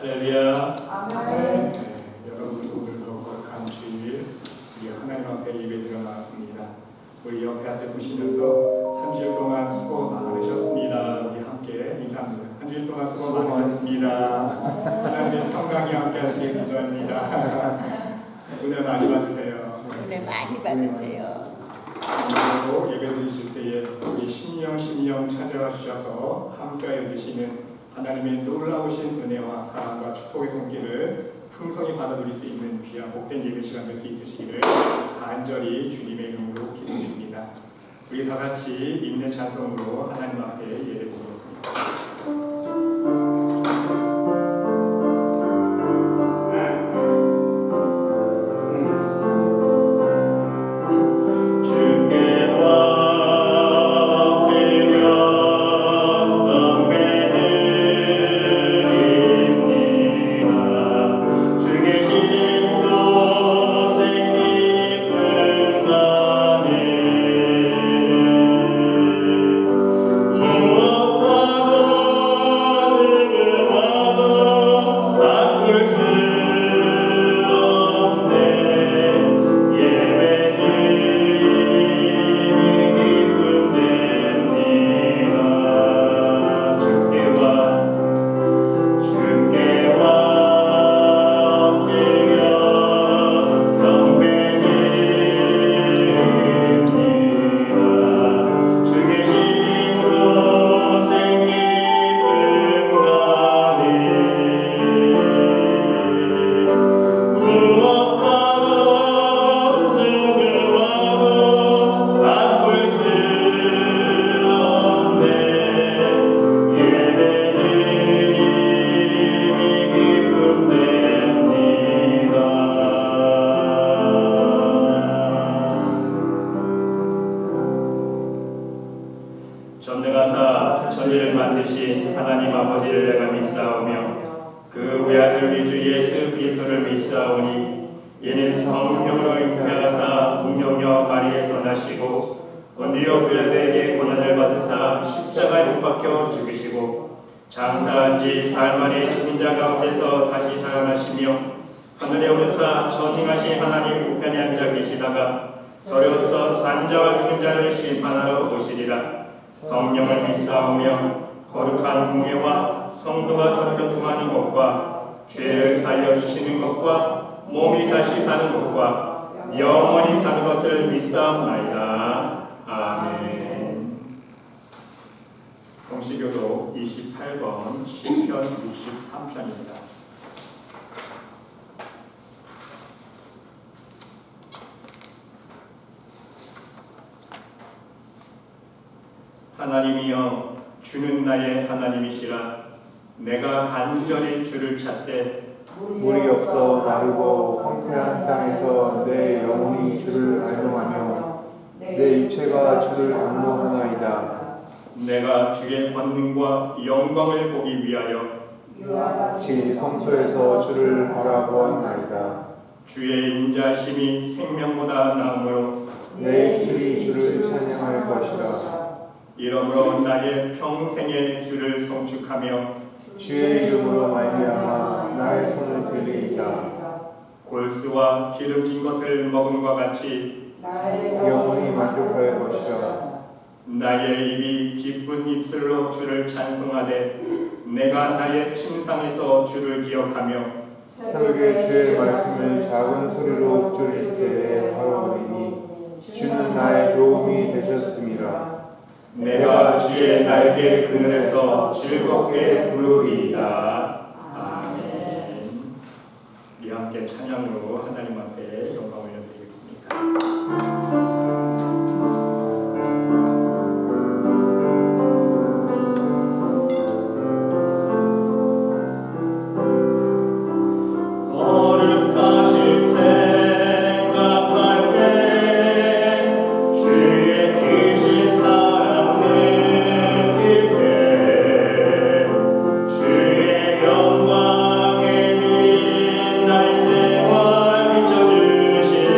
할렐루야. 아멘. 여러분 오늘도 거룩한 주일 우리 하나님 앞에 예배드려 나왔습니다. 우리 옆에 앞에 보시면서 한 주일 동안 수고 많으셨습니다. 우리 함께 인사합니다. 한 주일 동안 수고 많으셨습니다. 하나님의 평강이 함께 하시길 기도합니다. 은혜 많이 받으세요. 은혜 많이 받으세요. 오늘도 예배 드리실 때에 우리 심령 찾아와 주셔서 함께하여 주시는 하나님의 놀라우신 은혜와 사랑과 축복의 손길을 풍성히 받아들일 수 있는 귀한 복된 예배 시간 될 수 있으시기를 간절히 주님의 이름으로 기도드립니다. 우리 다 같이 임내 찬송으로 하나님 앞에 예배드리겠습니다. 전능하사 천지를 만드신 하나님 아버지를 내가 믿사오며 그 외아들 우리 주 예수 그리스도를 믿사오니 이는 성령으로 잉태하사 동정녀 마리에서 나시고 본디오 빌라도에게 고난을 받으사 십자가에 못 박혀 죽으시고 장사한 지 사흘 만에 죽은 자 가운데서 다시 살아나시며 하늘에 오르사 전능하신 하나님 우편에 앉아 계시다가 저려서 산 자와 죽은 자를 심판하러 오시리라. 성령을 믿사오며 거룩한 공예와 성도가 서로 교통하는 것과 죄를 사하여 주시는 것과 몸이 다시 사는 것과 영원히 사는 것을 믿사옵나이다. 아멘. 성시교도 28번 시편 63편입니다. 하나님이여 주는 나의 하나님이시라. 내가 간절히 주를 찾되 물이 없어 마르고 황폐한 땅에서 내 영혼이 주를 알명하며 내 육체가 주를 악무하나이다. 내가 주의 권능과 영광을 보기 위하여 지 성소에서 주를 바라보았나이다. 주의 인자심이 생명보다 나으므로 내 입술이 주를 찬양할 것이라. 이러므로 나의 평생에 주를 송축하며 주의 이름으로 말미암아 나의 손을 들리이다. 골수와 기름진 것을 먹음과 같이 영혼이 만족할 것이라. 나의 입이 기쁜 입술로 주를 찬송하되 내가 나의 침상에서 주를 기억하며 새벽에 주의 말씀을 작은 소리로 들을 때에 바라보니 주는 나의 도움이 되셨음이라. 내가 주의 날개 그늘에서 즐겁게 부르리이다. 아멘. 우리 함께 찬양으로 하나님 앞에 영광 올려드리겠습니다. 영광의 빛 나의 생활 비춰주신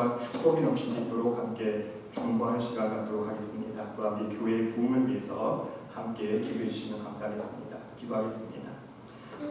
사랑과 축복이 넘치도록 함께 중보하는 시간 갖도록 하겠습니다. 또 함께 교회의 부흥을 위해서 함께 기도해 주시면 감사하겠습니다. 기도하겠습니다.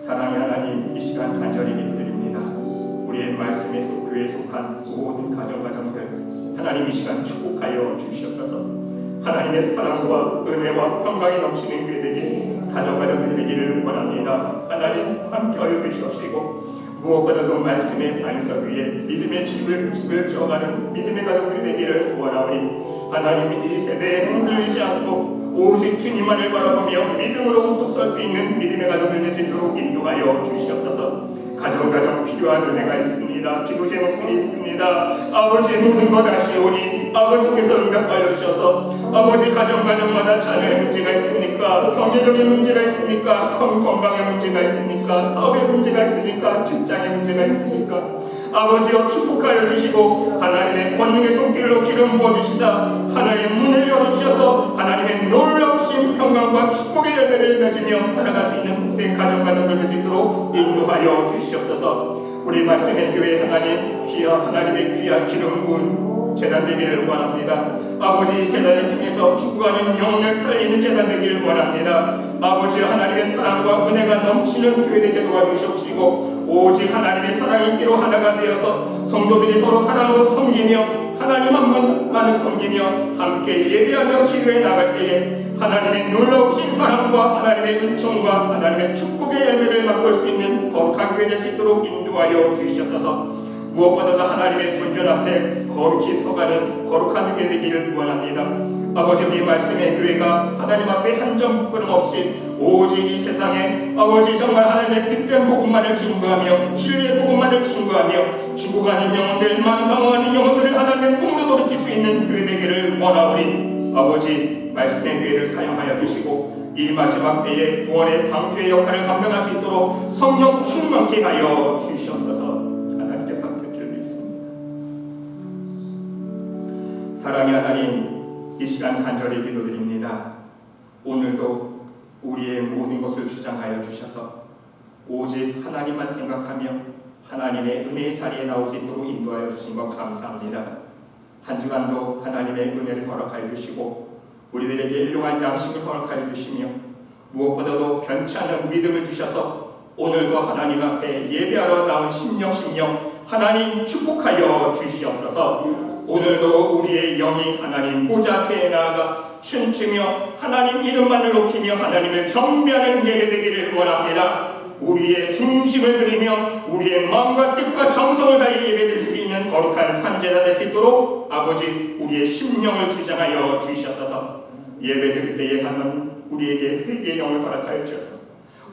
사랑의 하나님, 이 시간 간절히 기도드립니다. 우리의 말씀에 교회에 속한 모든 가정들 하나님 이 시간 축복하여 주시옵소서. 하나님의 사랑과 은혜와 평강이 넘치는 교회 되게 가정가정들 되기를 원합니다. 하나님 함께하여 주시옵시고 무엇보다도 말씀의 반석 위에 믿음의 집을 져가는 믿음의 가정들이 되기를 원하오니 하나님 이 세대에 흔들리지 않고 오직 주님만을 바라보며 믿음으로 우뚝 설 수 있는 믿음의 가정들 될 수 있도록 인도하여 주시옵소서. 가정 필요한 은혜가 있습니다. 기도 제목들이 있습니다. 아버지의 모든 것 아시오니 아버지께서 응답하여 주셔서 아버지 가정마다 자녀의 문제가 있습니까? 경제적인 문제가 있습니까? 건강의 문제가 있습니까? 사업의 문제가 있습니까? 직장의 문제가 있습니까? 아버지여 축복하여 주시고 하나님의 권능의 손길로 기름 부어주시사 하나님의 문을 열어주셔서 하나님의 놀라우신 평강과 축복의 열매를 맺으며 살아갈 수 있는 복된 가정가정들 될 수 있도록 인도하여 주시옵소서. 우리 말씀의 교회 하나님의 귀한 기름 부은 재단 되기를 원합니다. 아버지 재단을 통해서 죽어가는 영혼을 살리는 재단 되기를 원합니다. 아버지 하나님의 사랑과 은혜가 넘치는 교회 되게 도와주시옵시고 오직 하나님의 사랑이 끼로 하나가 되어서 성도들이 서로 사랑으로 섬기며 하나님 한 분만을 섬기며 함께 예배하며 기도해 나갈 때에 하나님의 놀라우신 사랑과 하나님의 은총과 하나님의 축복의 열매를 맛볼 수 있는 거룩한 교회 될 수 있도록 인도하여 주시옵소서. 무엇보다도 하나님의 존전 앞에 거룩히 서가는 거룩한 교회 되기를 원합니다. 아버지 우리 말씀의 교회가 하나님 앞에 한 점 부끄럼 없이 오직 이 세상에 아버지 정말 하나님의 빛된 복음만을 증거하며 진리의 복음만을 증거하며 죽어가는 영혼들 망방하는 영혼들을 하나님의 품으로 돌이킬 수 있는 교회 되기를 원하오니 아버지 말씀의 교회를 사용하여 주시고 이 마지막 때에 구원의 방주의 역할을 감당할 수 있도록 성령 충만케 하여 주시옵소서. 하나님께서 함께 줄 믿습니다. 사랑의 하나님, 이 시간 간절히 기도드립니다. 오늘도 우리의 모든 것을 주장하여 주셔서 오직 하나님만 생각하며 하나님의 은혜의 자리에 나올 수 있도록 인도하여 주신 것 감사합니다. 한 주간도 하나님의 은혜를 허락하여 주시고 우리들에게 일용할 양식을 허락하여 주시며 무엇보다도 변치 않는 믿음을 주셔서 오늘도 하나님 앞에 예배하러 나온 심령 하나님 축복하여 주시옵소서. 오늘도 우리의 영이 하나님 보좌 앞에 나아가 춤추며 하나님 이름만을 높이며 하나님을 경배하는 예배 되기를 원합니다. 우리의 중심을 드리며 우리의 마음과 뜻과 정성을 다해 예배드릴 수 있는 거룩한 산제가 될 수 있도록 아버지 우리의 심령을 주장하여 주시옵소서. 예배드릴 때에 하나님 우리에게 회개의 영을 허락하여 주셔서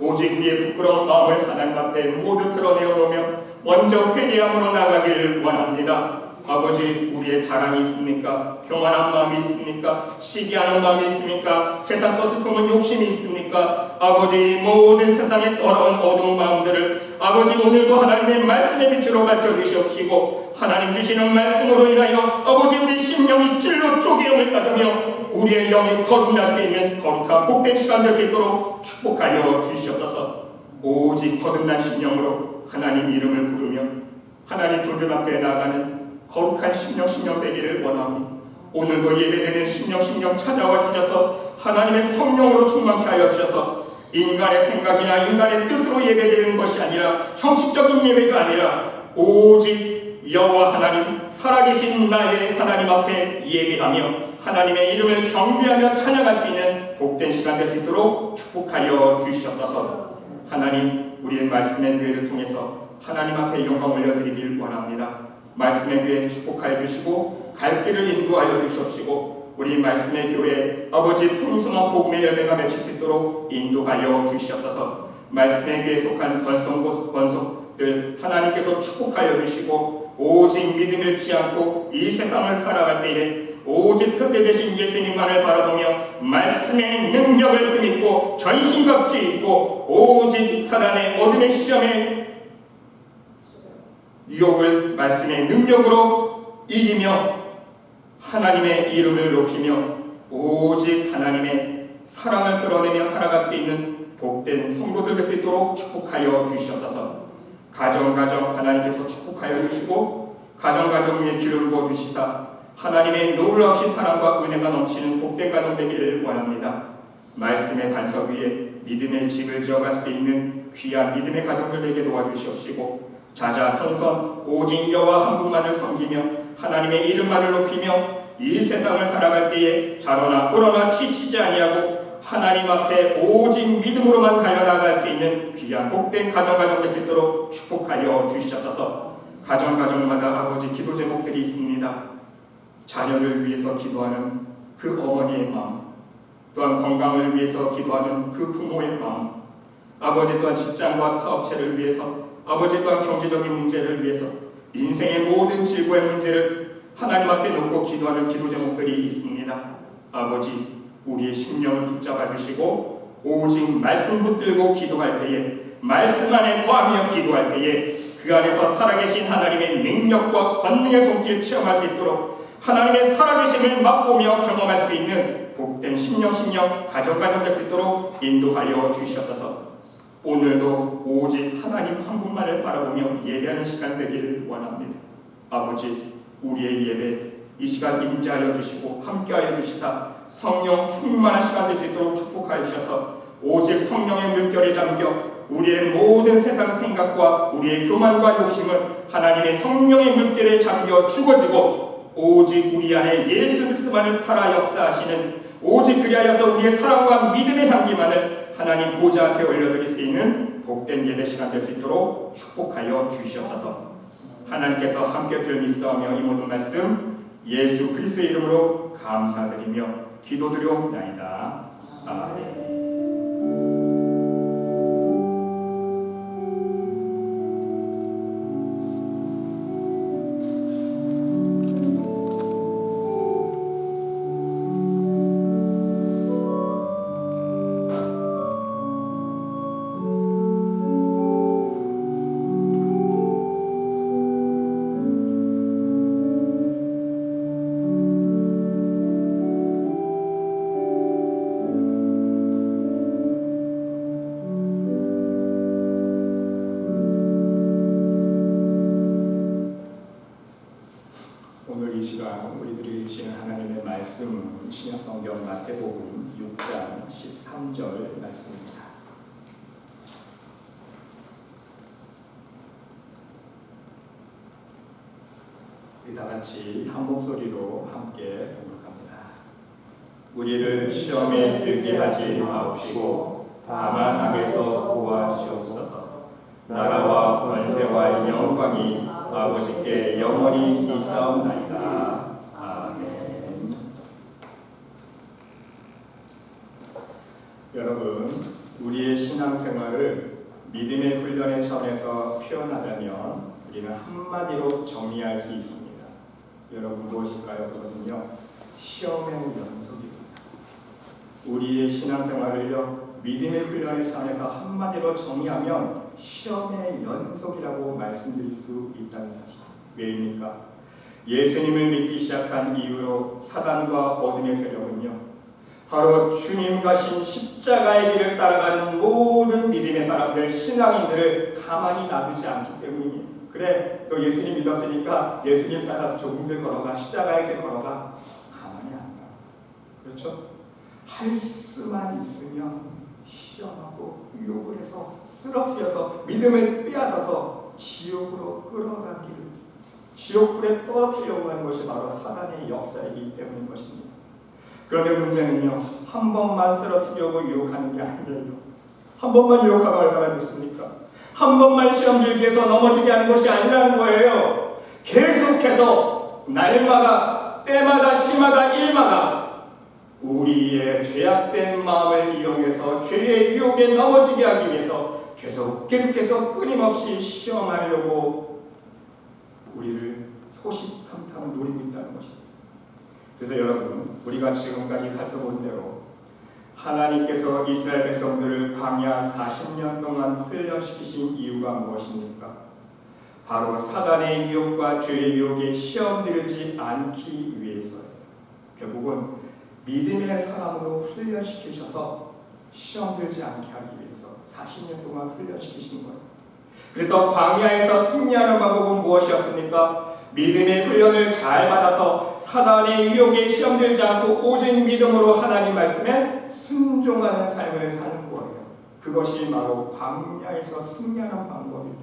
오직 우리의 부끄러운 마음을 하나님 앞에 모두 드러내어 놓으며 먼저 회개함으로 나가기를 원합니다. 아버지 우리의 자랑이 있습니까? 교만한 마음이 있습니까? 시기하는 마음이 있습니까? 세상 것을 품은 욕심이 있습니까? 아버지 모든 세상에 더러운 어두운 마음들을 아버지 오늘도 하나님의 말씀의 빛으로 밝혀주시옵시고 하나님 주시는 말씀으로 인하여 아버지 우리 심령이 찔러 쪼개움을 받으며 우리의 영이 거듭날 수 있는 거룩한 복된 시간 될 수 있도록 축복하여 주시옵소서. 오직 거듭난 심령으로 하나님 이름을 부르며 하나님 존전 앞에 나아가는 거룩한 심령 되기를 원하오니 오늘도 예배되는 심령 찾아와 주셔서 하나님의 성령으로 충만케 하여 주셔서 인간의 생각이나 인간의 뜻으로 예배드리는 것이 아니라 형식적인 예배가 아니라 오직 여호와 하나님 살아계신 나의 하나님 앞에 예배하며 하나님의 이름을 경배하며 찬양할 수 있는 복된 시간 될 수 있도록 축복하여 주시옵소서. 하나님 우리의 말씀의 교회를 통해서 하나님 앞에 영광 올려드리길 원합니다. 말씀의 교회 축복하여 주시고 갈 길을 인도하여 주시옵시고 우리 말씀의 교회 아버지 풍성한 복음의 열매가 맺힐 수 있도록 인도하여 주시옵소서. 말씀의 교회에 속한 권속들 하나님께서 축복하여 주시고 오직 믿음을 잃지 않고 이 세상을 살아갈 때에 오직 그때 되신 예수님만을 바라보며 말씀의 능력을 힘입고 전신갑주 입고 오직 사단의 어둠의 시험에 유혹을 말씀의 능력으로 이기며 하나님의 이름을 높이며 오직 하나님의 사랑을 드러내며 살아갈 수 있는 복된 성도들 될 수 있도록 축복하여 주시옵소서. 가정 하나님께서 축복하여 주시고 가정 위에 기름 부어 주시사 하나님의 놀라우신 사랑과 은혜가 넘치는 복된 가정 되기를 원합니다. 말씀의 반석 위에 믿음의 집을 지어갈 수 있는 귀한 믿음의 가정들 되게 도와주시옵시고 자자손손 오직 여호와 한 분만을 섬기며 하나님의 이름만을 높이며 이 세상을 살아갈 때에 자로나 꿇어나 지치지 아니하고 하나님 앞에 오직 믿음으로만 달려나갈 수 있는 귀한 복된 가정 될 수 있도록 축복하여 주시옵소서. 가정마다 아버지 기도 제목들이 있습니다. 자녀를 위해서 기도하는 그 어머니의 마음, 또한 건강을 위해서 기도하는 그 부모의 마음, 아버지 또한 직장과 사업체를 위해서, 아버지 또한 경제적인 문제를 위해서, 인생의 모든 질고의 문제를 하나님 앞에 놓고 기도하는 기도 제목들이 있습니다. 아버지, 우리의 심령을 붙잡아 주시고 오직 말씀 붙들고 기도할 때에, 말씀 안에 거하며 기도할 때에 그 안에서 살아계신 하나님의 능력과 권능의 손길을 체험할 수 있도록 하나님의 살아계심을 맛보며 경험할 수 있는 복된 심령 가정 될 수 있도록 인도하여 주시옵소서. 오늘도 오직 하나님 한 분만을 바라보며 예배하는 시간 되기를 원합니다. 아버지, 우리의 예배 이 시간 임재하여 주시고 함께하여 주시사 성령 충만한 시간 될 수 있도록 축복하여 주셔서 오직 성령의 물결에 잠겨 우리의 모든 세상 생각과 우리의 교만과 욕심은 하나님의 성령의 물결에 잠겨 죽어지고 오직 우리 안에 예수 그리스도만을 살아 역사하시는, 오직 그리하여서 우리의 사랑과 믿음의 향기만을 하나님 보좌 앞에 올려드릴 수 있는 복된 예배 시간 될 수 있도록 축복하여 주시옵소서. 하나님께서 함께 주를 믿사오며 이 모든 말씀 예수 그리스도의 이름으로 감사드리며 기도드리옵나이다. 아멘. 오늘 이 시간 우리들이 읽으시는 하나님의 말씀은 신약성경 마태복음 6장 13절 말씀입니다. 우리 다같이 한 목소리로 함께 봉독합니다. 우리를 시험에 들게 하지 마옵시고 다만 악에서 구하시옵소서. 나라와 권세와 영광이 아버지께 영원히 있사옵나이다. 아멘. 여러분, 우리의 신앙생활을 믿음의 훈련의 차원에서 표현하자면 우리는 한마디로 정리할 수 있습니다. 여러분, 무엇일까요? 그것은요, 시험의 연속입니다. 우리의 신앙생활을요, 믿음의 훈련의 차원에서 한마디로 정리하면 시험의 연속이라고 말씀드릴 수 있다는 사실. 왜입니까? 예수님을 믿기 시작한 이후로 사단과 어둠의 세력은요, 바로 주님 가신 십자가의 길을 따라가는 모든 믿음의 사람들, 신앙인들을 가만히 놔두지 않기 때문이에요. 그래, 너 예수님 믿었으니까 예수님 따라서 조금 길 걸어가, 십자가의 길 걸어가. 가만히 안 가. 그렇죠? 할 수만 있으면 시험하고 유혹을 해서 쓰러뜨려서 믿음을 빼앗아서 지옥으로 끌어당기는, 지옥불에 떨어뜨리려고 하는 것이 바로 사단의 역사이기 때문인 것입니다. 그런데 문제는요, 한 번만 쓰러뜨리려고 유혹하는 게 아니에요. 한 번만 유혹하면 얼마나 좋습니까? 한 번만 시험 들기 위해서 넘어지게 하는 것이 아니라는 거예요. 계속해서 날마다, 때마다, 시마다, 일마다 우리의 죄악된 마음을 이용해서 죄의 유혹에 넘어지게 하기 위해서 계속해서 끊임없이 시험하려고 우리를 호시탐탐 노리고 있다는 것입니다. 그래서 여러분, 우리가 지금까지 살펴본 대로 하나님께서 이스라엘 백성들을 광야 40년 동안 훈련시키신 이유가 무엇입니까? 바로 사단의 유혹과 죄의 유혹에 시험 들지 않기 위해서예요. 결국은 믿음의 사람으로 훈련시키셔서 시험 들지 않게 하기 위해서 40년 동안 훈련시키신 거예요. 그래서 광야에서 승리하는 방법은 무엇이었습니까? 믿음의 훈련을 잘 받아서 사단의 유혹에 시험들지 않고 오직 믿음으로 하나님 말씀에 순종하는 삶을 사는 거예요. 그것이 바로 광야에서 승리하는 방법입니다.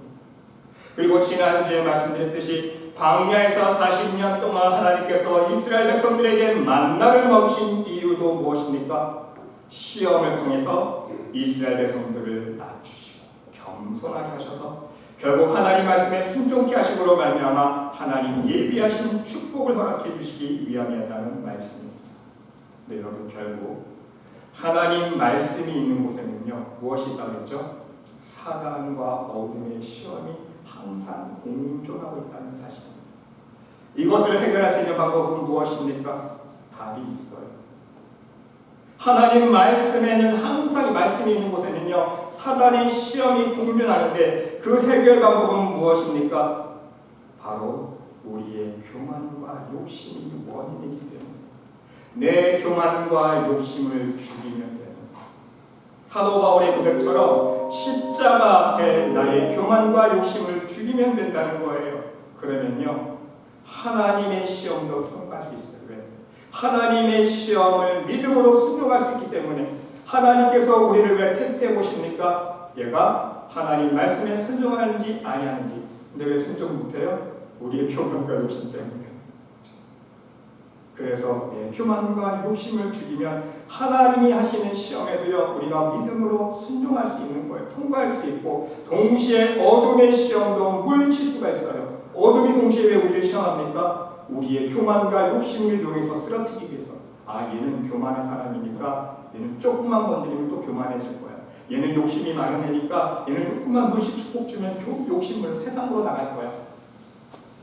그리고 지난주에 말씀드렸듯이 광야에서 40년 동안 하나님께서 이스라엘 백성들에게 만나를 먹이신 이유도 무엇입니까? 시험을 통해서 이스라엘 백성들을 낮추시고 겸손하게 하셔서 결국 하나님 말씀에 순종케 하심으로 말미암아 하나님 예비하신 축복을 허락해 주시기 위함이었다는 말씀입니다. 네, 여러분, 결국 하나님 말씀이 있는 곳에는요 무엇이 있다고 했죠? 사단과 어둠의 시험이 항상 공존하고 있다는 사실입니다. 이것을 해결할 수 있는 방법은 무엇입니까? 답이 있어요. 하나님 말씀에는 항상 말씀이 있는 곳에는요 사단의 시험이 공존하는데 그 해결 방법은 무엇입니까? 바로 우리의 교만과 욕심이 원인이기 때문에 내 교만과 욕심을 죽이면 되는 사도 바울의 고백처럼 십자가 앞에 나의 교만과 욕심을 죽이면 된다는 거예요. 그러면요 하나님의 시험도 통과할 수 있어요. 왜? 하나님의 시험을 믿음으로 순종할 수 있기 때문에 하나님께서 우리를 왜 테스트해 보십니까? 얘가 하나님 말씀에 순종하는지 아니하는지. 근데 왜 순종 못해요? 우리의 교만과 욕심 때문에. 그래서 내 교만과 욕심을 죽이면 하나님이 하시는 시험에도요 우리가 믿음으로 순종할 수 있는 거예요. 통과할 수 있고 동시에 어둠의 시험도 물리칠 수가 있어요. 어둠이 동시에 왜 우리를 시험합니까? 우리의 교만과 욕심을 이용해서 쓰러뜨리기 위해서. 아, 얘는 교만한 사람이니까 얘는 조금만 건드리면 또 교만해질 거야. 얘는 욕심이 많은 애니까 얘는 조금만 물씩 축복 주면 욕심으로 세상으로 나갈 거야.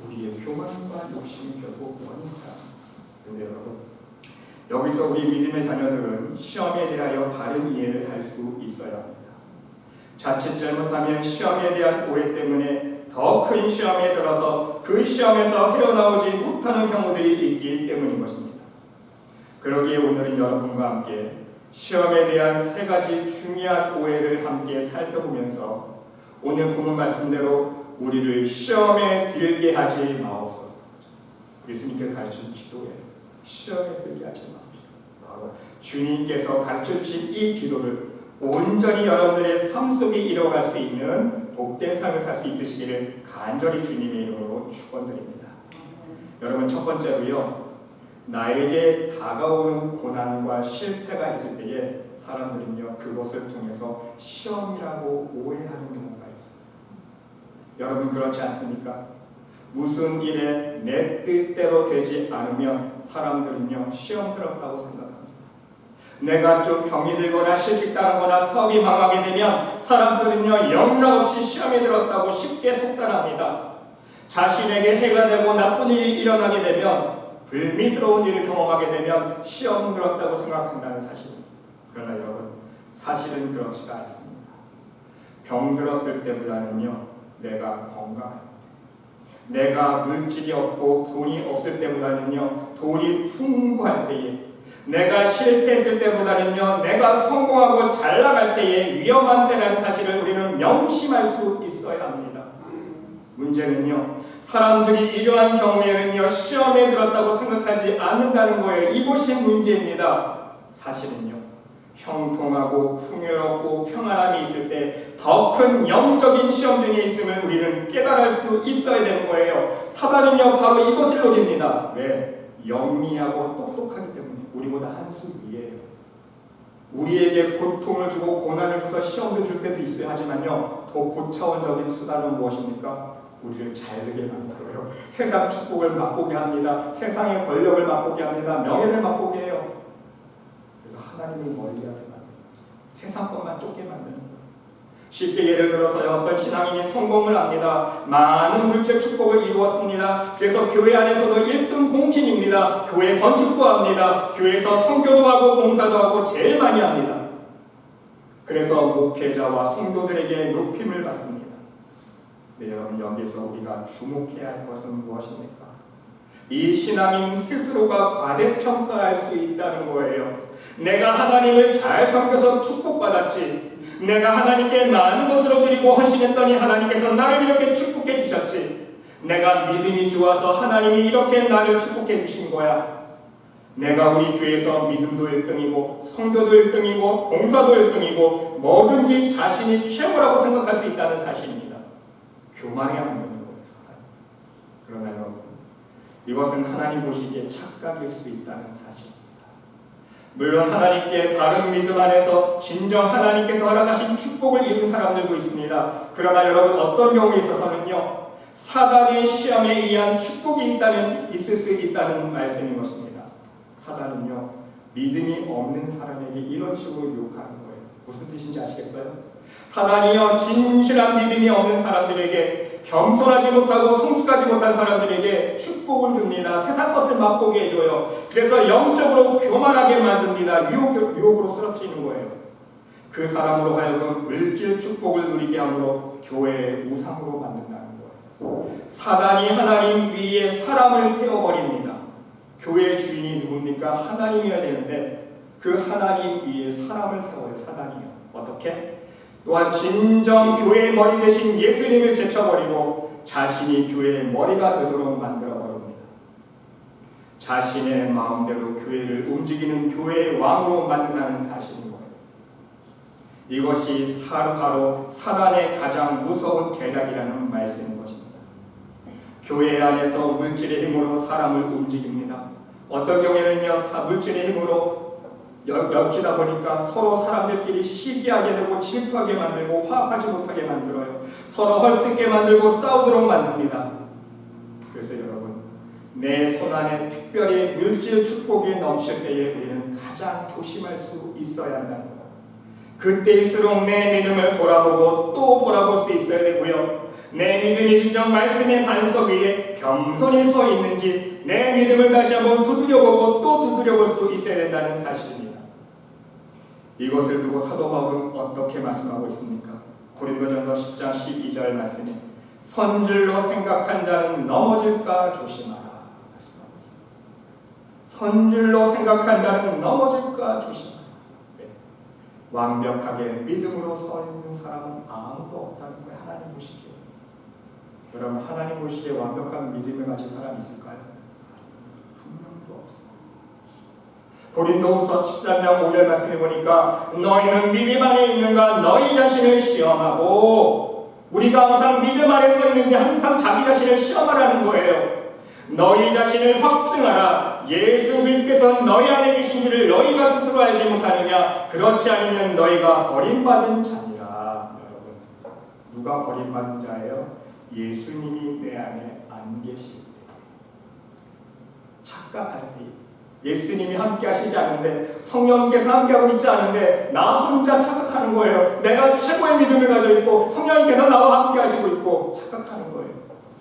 우리의 교만과 욕심이 결국 원인이다. 근데 여러분, 여기서 우리 믿음의 자녀들은 시험에 대하여 바른 이해를 할 수 있어야 합니다. 자칫 잘못하면 시험에 대한 오해 때문에 더 큰 시험에 들어서 그 시험에서 헤어나오지 못하는 경우들이 있기 때문인 것입니다. 그러기에 오늘은 여러분과 함께 시험에 대한 세 가지 중요한 오해를 함께 살펴보면서 오늘 본문 말씀대로 우리를 시험에 들게 하지 마옵소서. 예수님께서 가르친 기도예요. 시험에 들게 하지 마옵소서. 바로 주님께서 가르쳐주신 이 기도를 온전히 여러분들의 삶 속에 이뤄갈 수 있는 복된 삶을 살 수 있으시기를 간절히 주님의 이름으로 축원드립니다. 여러분, 첫 번째로요, 나에게 다가오는 고난과 실패가 있을 때에 사람들은요 그것을 통해서 시험이라고 오해하는 경우가 있어요. 여러분, 그렇지 않습니까? 무슨 일에 내 뜻대로 되지 않으면 사람들은요 시험 들었다고 생각합니다. 내가 좀 병이 들거나 실직 당하거나 사업이 망하게 되면 사람들은요 영락없이 시험에 들었다고 쉽게 속단합니다. 자신에게 해가 되고 나쁜 일이 일어나게 되면 불미스러운 일을 경험하게 되면 시험 들었다고 생각한다는 사실입니다. 그러나 여러분, 사실은 그렇지가 않습니다. 병 들었을 때보다는요 내가 건강합니다. 내가 물질이 없고 돈이 없을 때보다는요 돈이 풍부할 때에, 내가 실패했을 때보다는요 내가 성공하고 잘 나갈 때에 위험한 때라는 사실을 우리는 명심할 수 있어야 합니다. 문제는요 사람들이 이러한 경우에는요 시험에 들었다고 생각하지 않는다는 거예요. 이것이 문제입니다. 사실은요 형통하고 풍요롭고 평안함이 있을 때 더 큰 영적인 시험 중에 있음을 우리는 깨달을 수 있어야 되는 거예요. 사단은요 바로 이것을 노립니다. 왜? 영리하고 똑똑하기 때문에 우리보다 한 수 위에요. 우리에게 고통을 주고 고난을 줘서 시험도 줄 때도 있어야 하지만요 더 고차원적인 수단은 무엇입니까? 우리를 잘되게 만들어요. 세상 축복을 맛보게 합니다. 세상의 권력을 맛보게 합니다. 명예를 맛보게 해요. 그래서 하나님을 멀리하게 만듭니다. 세상 것만 쫓게 만드는 거예요. 쉽게 예를 들어서요 어떤 신앙인이 성공을 합니다. 많은 물질 축복을 이루었습니다. 그래서 교회 안에서도 1등 공신입니다. 교회 건축도 합니다. 교회에서 선교도 하고 봉사도 하고 제일 많이 합니다. 그래서 목회자와 성도들에게 높임을 받습니다. 네, 여러분, 여기서 우리가 주목해야 할 것은 무엇입니까? 이 신앙인 스스로가 과대평가할 수 있다는 거예요. 내가 하나님을 잘 섬겨서 축복받았지, 내가 하나님께 많은 것으로 드리고 헌신했더니 하나님께서 나를 이렇게 축복해 주셨지, 내가 믿음이 좋아서 하나님이 이렇게 나를 축복해 주신 거야. 내가 우리 교회에서 믿음도 1등이고 성교도 1등이고 봉사도 1등이고 뭐든지 자신이 최고라고 생각할 수 있다는 사실입니다. 교만해야 만드는 거예요. 그러나 여러분, 이것은 하나님 보시기에 착각일 수 있다는 사실입니다. 물론 하나님께 바른 믿음 안에서 진정 하나님께서 허락하신 축복을 이룬 사람들도 있습니다. 그러나 여러분, 어떤 경우에 있어서는요, 사단의 시험에 의한 축복이 있을 수 있다는 말씀인 것입니다. 사단은요, 믿음이 없는 사람에게 이런 식으로 유혹하는 거예요. 무슨 뜻인지 아시겠어요? 사단이요, 진실한 믿음이 없는 사람들에게, 겸손하지 못하고 성숙하지 못한 사람들에게 축복을 줍니다. 세상 것을 맛보게 해줘요. 그래서 영적으로 교만하게 만듭니다. 유혹으로 쓰러뜨리는 거예요. 그 사람으로 하여금 물질 축복을 누리게 함으로 교회의 우상으로 만든다는 거예요. 사단이 하나님 위에 사람을 세워버립니다. 교회의 주인이 누굽니까? 하나님이어야 되는데 그 하나님 위에 사람을 세워요. 사단이요. 어떻게? 또한 진정 교회의 머리 대신 예수님을 제쳐버리고 자신이 교회의 머리가 되도록 만들어버립니다. 자신의 마음대로 교회를 움직이는 교회의 왕으로 만든다는 사실인 거예요. 이것이 바로 사단의 가장 무서운 계략이라는 말씀인 것입니다. 교회 안에서 물질의 힘으로 사람을 움직입니다. 어떤 경우에는요, 물질의 힘으로 엮이다 보니까 서로 사람들끼리 시기하게 되고 질투하게 만들고 화합하지 못하게 만들어요. 서로 헐뜯게 만들고 싸우도록 만듭니다. 그래서 여러분, 내 손안에 특별히 물질 축복이 넘칠 때에 우리는 가장 조심할 수 있어야 한다는 거예요. 그때일수록 내 믿음을 돌아보고 또 돌아볼 수 있어야 되고요. 내 믿음이 진정 말씀의 반석 위에 겸손히 서 있는지 내 믿음을 다시 한번 두드려보고 또 두드려볼 수 있어야 된다는 사실입니다. 이것을 두고 사도 바울은 어떻게 말씀하고 있습니까? 고린도전서 10장 12절 말씀에 선줄로 생각한 자는 넘어질까 조심하라 말씀하고 있습니다. 선줄로 생각한 자는 넘어질까 조심하라. 네. 완벽하게 믿음으로 서 있는 사람은 아무도 없다는 거예요. 하나님 보시기에. 여러분, 하나님 보시기에 완벽한 믿음을 가진 사람이 있을까요? 한 명도 없어요. 고린도후서 13장 5절 말씀해 보니까 너희는 믿음 안에 있는가 너희 자신을 시험하고, 우리가 항상 믿음 안에 서 있는지 항상 자기 자신을 시험하라는 거예요. 너희 자신을 확증하라. 예수 그리스도께서 너희 안에 계신 줄을 너희가 스스로 알지 못하느냐? 그렇지 않으면 너희가 버림받은 자니라. 여러분, 누가 버림받은 자예요? 예수님이 내 안에 안 계실 때, 착각할 때, 예수님이 함께 하시지 않은데, 성령님께서 함께하고 있지 않은데 나 혼자 착각하는 거예요. 내가 최고의 믿음을 가지고 있고 성령님께서 나와 함께 하시고 있고 착각하는 거예요.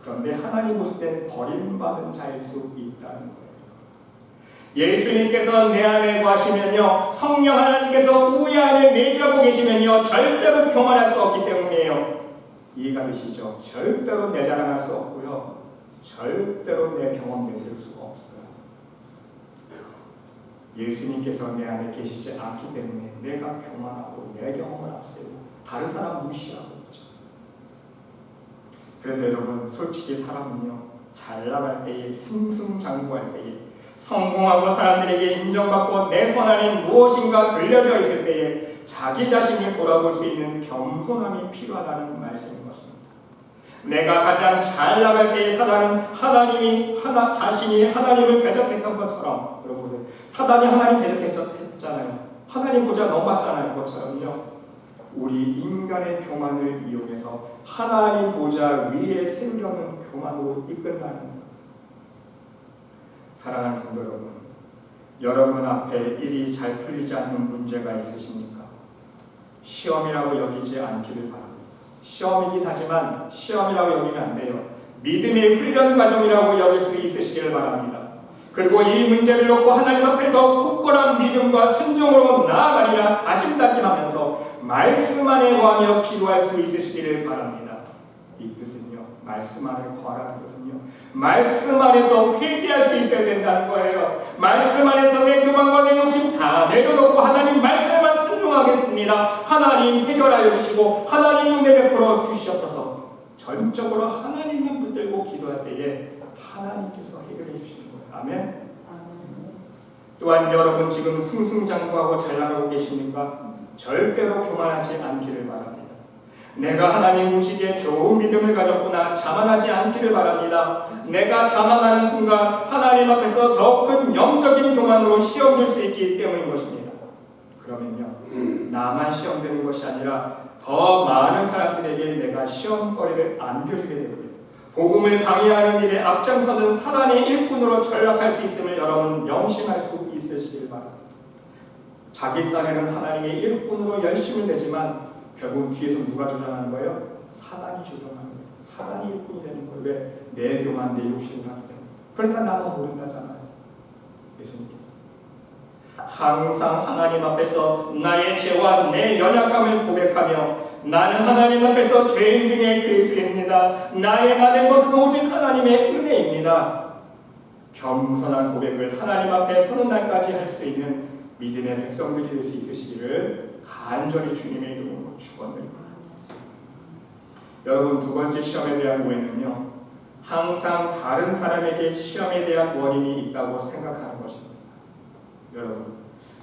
그런데 하나님 보실 때는 버림받은 자일 수 있다는 거예요. 예수님께서 내 안에 거하시면요, 성령 하나님께서 우리 안에 내주하고 계시면요, 절대로 교만할 수 없기 때문이에요. 이해가 되시죠? 절대로 내 자랑할 수 없고요, 절대로 내 경험 내세울 수가 없어요. 예수님께서 내 안에 계시지 않기 때문에 내가 교만하고 내 경험을 앞세우고 다른 사람 무시하고 있죠. 그래서 여러분, 솔직히 사람은요, 잘 나갈 때에, 승승장구할 때에, 성공하고 사람들에게 인정받고 내 손 안에 무엇인가 들려져 있을 때에 자기 자신을 돌아볼 수 있는 겸손함이 필요하다는 말씀인 것입니다. 내가 가장 잘 나갈 때에 사단은 자신이 하나님을 대적했던 것처럼, 여러분 보세요. 사단이 하나님 대적했잖아요. 하나님 보좌 넘었잖아요. 그것처럼요, 우리 인간의 교만을 이용해서 하나님 보좌 위에 세우려는 교만으로 이끈다는 것. 사랑하는 성도 여러분, 여러분 앞에 일이 잘 풀리지 않는 문제가 있으십니까? 시험이라고 여기지 않기를 바랍니다. 시험이긴 하지만 시험이라고 여기면 안 돼요. 믿음의 훈련 과정이라고 여길 수 있으시기를 바랍니다. 그리고 이 문제를 놓고 하나님 앞에 더 굳건한 믿음과 순종으로 나아가리라 다짐하면서 말씀 안에 거하며 기도할 수 있으시기를 바랍니다. 이 뜻은요, 말씀 안에 거하라는 뜻은요, 말씀 안에서 회개할 수 있어야 된다는 거예요. 말씀 안에서 내 교만과 내 욕심 다 내려놓고 하나님 말씀만 순종하겠습니다. 하나님 해결하여 주시고 하나님 은혜 베풀어 주시옵소서. 전적으로 하나님만 붙들고 기도할 때에 하나님께서 해결해 주시는 거예요. 아멘. 또한 여러분 지금 승승장구하고 잘 나가고 계십니까? 절대로 교만하지 않기를 바랍니다. 내가 하나님 보시기에 좋은 믿음을 가졌구나 자만하지 않기를 바랍니다. 내가 자만하는 순간 하나님 앞에서 더 큰 영적인 교만으로 시험될 수 있기 때문인 것입니다. 그러면요, 나만 시험되는 것이 아니라 더 많은 사람들에게 내가 시험거리를 안겨주게 되고요, 복음을 방해하는 일에 앞장서는 사단의 일꾼으로 전락할 수 있음을 여러분 명심할 수 있으시길 바랍니다. 자기 딴에는 하나님의 일꾼으로 열심을 내지만 결국 뒤에서 누가 주장하는 거예요? 사단이 주장하는 거예요. 사단이 일꾼이 되는 거예요. 왜? 내 교만, 내 욕심을 하기 때문에. 그러니까 나는 모른다잖아요. 예수님께서 항상 하나님 앞에서 나의 죄와 내 연약함을 고백하며 나는 하나님 앞에서 죄인 중에 괴수입니다. 나의 나된 것은 오직 하나님의 은혜입니다. 겸손한 고백을 하나님 앞에 서는 날까지 할 수 있는 믿음의 백성들이 될 수 있으시기를 간절히 주님의 이름으로 축원드립니다. 여러분, 두 번째 시험에 대한 오해는요, 항상 다른 사람에게 시험에 대한 원인이 있다고 생각하는 것입니다. 여러분,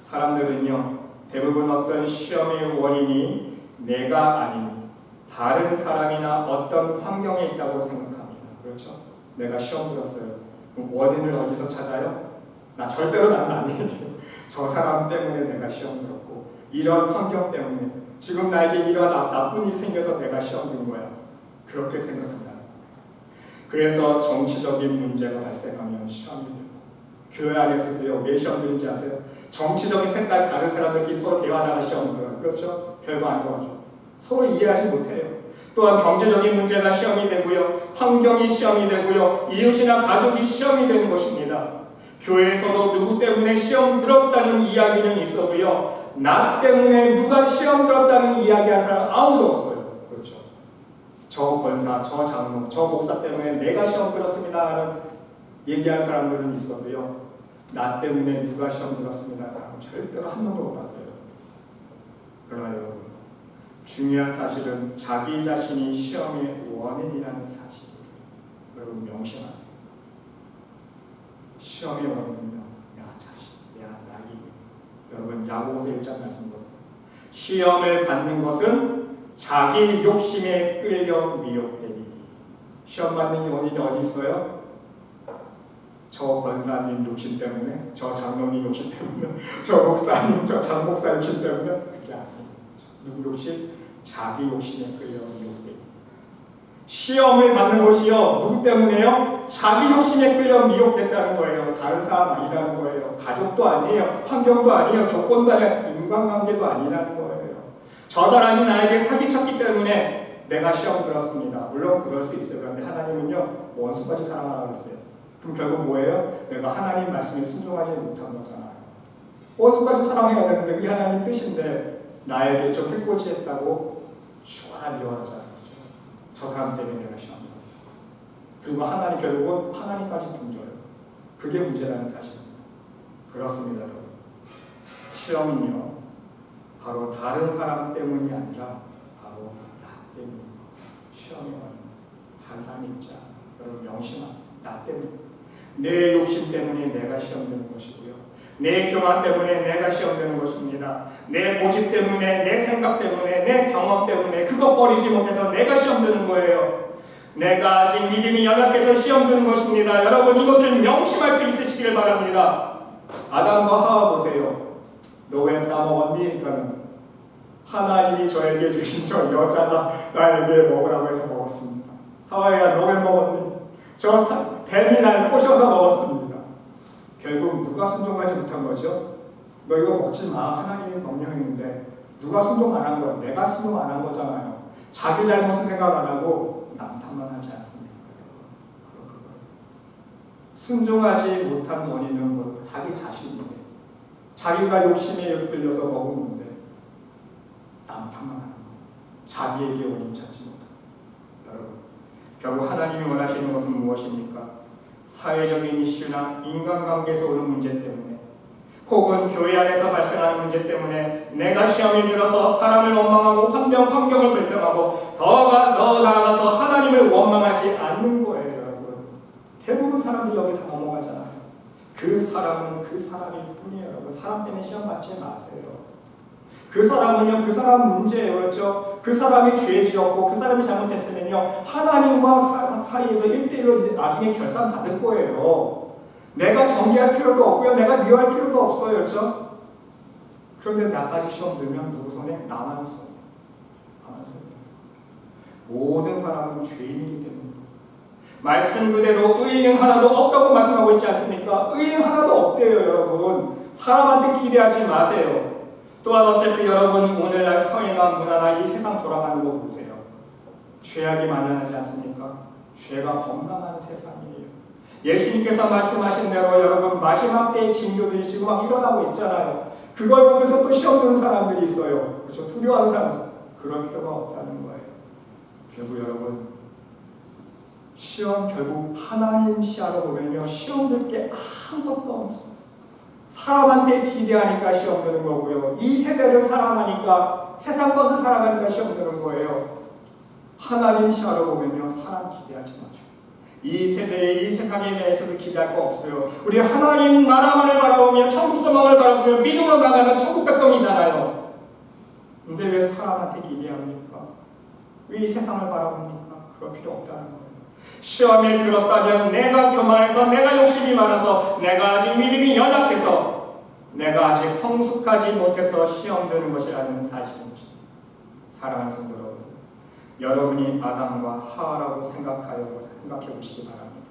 사람들은요, 대부분 어떤 시험의 원인이 내가 아닌 다른 사람이나 어떤 환경에 있다고 생각합니다. 그렇죠? 내가 시험 들었어요. 그럼 원인을 어디서 찾아요? 절대로 나는 아니에요. 저 사람 때문에 내가 시험 들었고, 이런 환경 때문에 지금 나에게 이런 나쁜 일이 생겨서 내가 시험 든 거야. 그렇게 생각한다. 그래서 정치적인 문제가 발생하면 시험이 들고, 교회 안에서도요, 왜 시험 드는지 아세요? 정치적인 생각 다른 사람들끼리 서로 대화하다가 시험 들어요. 그렇죠? 별거 아닌 거죠. 서로 이해하지 못해요. 또한 경제적인 문제가 시험이 되고요, 환경이 시험이 되고요, 이웃이나 가족이 시험이 되는 것입니다. 교회에서도 누구 때문에 시험 들었다는 이야기는 있어도요, 나 때문에 누가 시험 들었다는 이야기한 사람 아무도 없어요. 그렇죠? 저 권사, 저 장로, 저 목사 때문에 내가 시험 들었습니다 하는 얘기한 사람들은 있어도요, 나 때문에 누가 시험 들었습니다 사람 절대로 한 명도 못 봤어요. 그러나 여러분, 중요한 사실은 자기 자신이 시험의 원인이라는 사실이에요. 여러분 명심하세요. 시험의 원인은요, 나 자신, 나이고. 여러분 야고보서 1장 말씀 보세요. 시험을 받는 것은 자기 욕심에 끌려 미혹되니. 시험 받는 원인이 어디 있어요? 저 권사님 욕심 때문에, 저 장로님 욕심 때문에, 저 목사님, 저 장목사 욕심 때문에. 그게 아니에요. 누구 욕심? 자기 욕심에 끌려 미혹되니. 시험을 받는 것이요, 누구 때문에요? 자기 욕심에 끌려 미혹됐다는 거예요. 다른 사람 아니라는 거예요. 가족도 아니에요. 환경도 아니에요. 조건도 아니에요. 인간관계도 아니라는 거예요. 저 사람이 나에게 사기쳤기 때문에 내가 시험 들었습니다. 물론 그럴 수 있어요. 그런데 하나님은요, 원수까지 사랑하라고 했어요. 그럼 결국 뭐예요? 내가 하나님 말씀에 순종하지 못한 거잖아요. 원수까지 사랑해야 되는데 그게 하나님 뜻인데 나에게 좀 해코지했다고 슈아 미워하잖아요. 저 사람 때문에 내가 시험 들었다. 그리고 하나님 결국은 하나님까지 등져요. 그게 문제라는 사실입니다. 그렇습니다, 여러분. 시험은요, 바로 다른 사람 때문이 아니라 바로 나 때문입니다. 시험이 와요. 다른 사람이 있지 않아요. 여러분 명심하세요. 나 때문에. 내 욕심 때문에 내가 시험되는 것이고요. 내 교만 때문에 내가 시험되는 것입니다. 내 고집 때문에, 내 생각 때문에, 내 경험 때문에 그것 버리지 못해서 내가 시험되는 거예요. 내가 아직 믿음이 연약해서 시험드는 것입니다. 여러분 이것을 명심할 수 있으시길 바랍니다. 아담과 하와 보세요. 너 왜 따먹었니? 그러니까 하나님이 저에게 주신 저 여자가 나에게 먹으라고 해서 먹었습니다. 하와야 너 왜 먹었니? 저 뱀이 날 꼬셔서 먹었습니다. 결국 누가 순종하지 못한 거죠? 너 이거 먹지 마. 하나님이 명령했는데 누가 순종 안 한 거야? 내가 순종 안 한 거잖아요. 자기 잘못은 생각 안 하고 남 탓만 하지 않습니까? 바로 그거예요. 순종하지 못한 원인은 뭐 자기 자신이에요. 자기가 욕심에 끌려서 먹은 건데 남 탓만 하는 거예요. 자기에게 원인 찾지 못하고. 여러분, 결국 하나님이 원하시는 것은 무엇입니까? 사회적인 이슈나 인간관계에서 오는 문제 때문에 혹은 교회 안에서 발생하는 문제 때문에 내가 시험이 들어서 사람을 원망하고 환경을 불평하고 더 나아가서 하나님을 원망하지 않는 거예요, 여러분. 대부분 사람들이 여기 다 넘어가잖아요. 그 사람은 그 사람일 뿐이에요, 여러분. 사람 때문에 시험 받지 마세요. 그 사람은요, 그 사람 문제예요, 그렇죠? 그 사람이 죄 지었고 그 사람이 잘못했으면요, 하나님과 사이에서 1대1로 나중에 결산 받을 거예요. 내가 정리할 필요도 없고요, 내가 미워할 필요도 없어요, 그렇죠? 그런데 나까지 시험 들면 누구 손에? 나만 손에. 모든 사람은 죄인이기 때문에. 말씀 그대로 의인 하나도 없다고 말씀하고 있지 않습니까? 의인 하나도 없대요, 여러분. 사람한테 기대하지 마세요. 또한 어차피 여러분 오늘날 사회나 문화나 이 세상 돌아가는 거 보세요. 죄악이 만연하지 않습니까? 죄가 겁나 많은 세상이에요. 예수님께서 말씀하신 대로 여러분 마지막 때의 징조들이 지금 막 일어나고 있잖아요. 그걸 보면서 또 시험 드는 사람들이 있어요. 그렇죠? 두려워하는 사람들. 그럴 필요가 없다는 거예요. 결국 여러분 시험 결국 하나님 시야로 보면요, 시험 들 게 아무것도 없어요. 사람한테 기대하니까 시험 드는 거고요. 이 세대를 사랑하니까, 세상 것을 사랑하니까 시험 드는 거예요. 하나님 시야로 보면요, 사람 기대하지 마죠. 이 세대에, 이 세상에 대해서도 기대할 거 없어요. 우리 하나님 나라만을 바라보며 천국 소망을 바라보며 믿음으로 나가는 천국 백성이잖아요. 근데 왜 사람한테 기대합니까? 왜 이 세상을 바라봅니까? 그럴 필요 없다는 거예요. 시험에 들었다면 내가 교만해서, 내가 욕심이 많아서, 내가 아직 믿음이 연약해서, 내가 아직 성숙하지 못해서 시험 드는 것이라는 사실입니다. 사랑하는 성도 여러분, 여러분이 아담과 하와라고 생각해 보시기 바랍니다.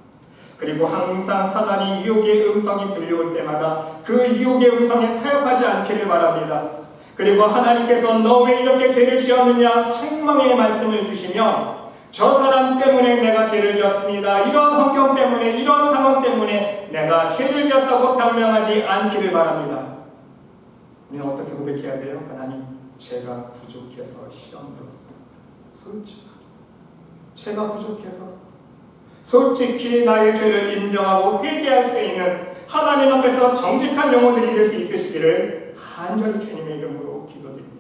그리고 항상 사단이 유혹의 음성이 들려올 때마다 그 유혹의 음성에 타협하지 않기를 바랍니다. 그리고 하나님께서 너 왜 이렇게 죄를 지었느냐 책망의 말씀을 주시면 저 사람 때문에 내가 죄를 지었습니다. 이런 환경 때문에, 이런 상황 때문에 내가 죄를 지었다고 변명하지 않기를 바랍니다. 우리는 어떻게 고백해야 돼요? 하나님, 제가 부족해서 시험 들었습니다. 솔직하게. 제가 부족해서. 솔직히 나의 죄를 인정하고 회개할 수 있는 하나님 앞에서 정직한 영혼들이 될 수 있으시기를 간절히 주님의 이름으로 기도드립니다.